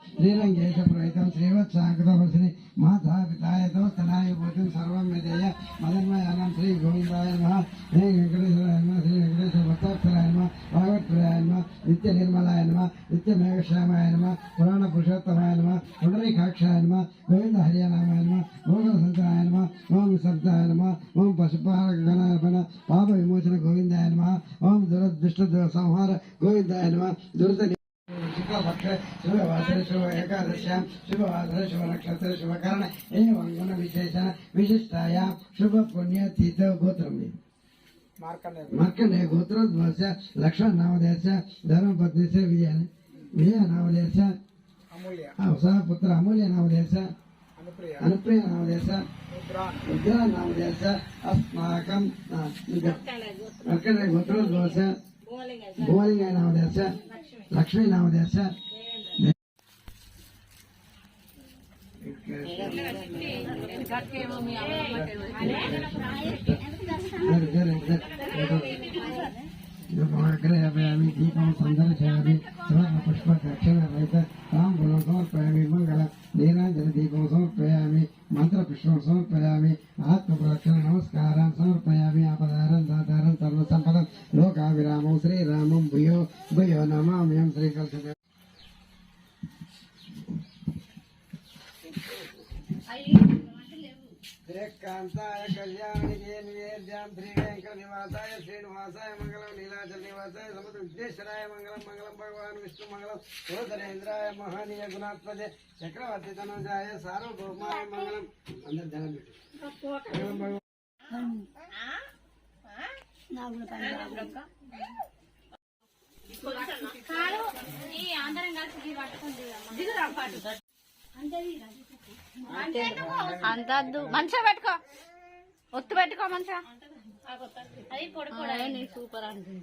श्रीरंगेश प्रहितं श्रीवत्साङ्कृतवश्री माता पिताय तवस्तनाय भूतिं सर्वं विधेय मदन्मयानं श्री गोविन्दाय नमः श्री वेङ्कटेश्वराय नमः श्री वेङ्कटेश्वर भक्ताक्षराय नमः भागवतप्रियाय नमः नित्य निर्मलाय नमः नित्य मेघश्यामाय नमः पुराण पुरुषोत्तमाय नमः पुंडरीकाक्षाय नमः गोविंद हरियानामाय नमः गोकुल संतराय नमः ओम सप्ताय नमः ओम पशुपालक गणार्पण पाप विमोचन गोविंदाय नमः ओम दुष्ट संहार गोविंदाय नमः दुर्त शुभपक्ष शुभवासर शुभ एकादश्यां शुभवासर शुभ नक्षत्र शुभकर्ण एवं गुण विशेषण विशिष्टायां शुभ पुण्य तीर्थ गोत्रम मार्कंडेय गोत्रोद्भवस्य लक्ष्मण नामधेयस्य धर्मपत्नीस्य विजय नामधेयस्य सह पुत्र अमूल्य नामधेयस्य अनुप्रिय नामधेयस्य रुद्रा नामधेयस्य अस्माकं मार्कंडेय गोत्रोद्भवस्य भुवलिंगाय नामधेयस्य लक्ष्मी नामधेयस्य आग्रहामि दीपं सन्दर्शयामि पुष्पकक्षरहित ताम्बूलं समर्पयामि मंगल नीराञ्जनदीपं समर्पयामि मन्त्रपुष्पं समर्पयामि आत्मप्रदक्षिण नमस्कारान् समर्पयामि आपदारं दातारं सर्वसम्पदं लोकाभिरामं श्रीरामं भूयो भूयो नमाम्यहं श्रीकल्पदेव कांताय कल्याणिके निवेद्यां श्री वेंकटनिवासाय श्रीनिवासाय मंगलम नीलाचल निवासाय समुद्र विद्येश्वराय मंगलम मंगलम भगवान विष्णु मंगलम सुरेंद्राय महनीय गुणात्मजे चक्रवर्ती तनुजाय सार्वभौमाय मंगलम अंदर ध्यान అంతద్దు మంచిగా పెట్టుకో ఒత్తు పెట్టుకో మంచిగా అది సూపర్ అంటుంది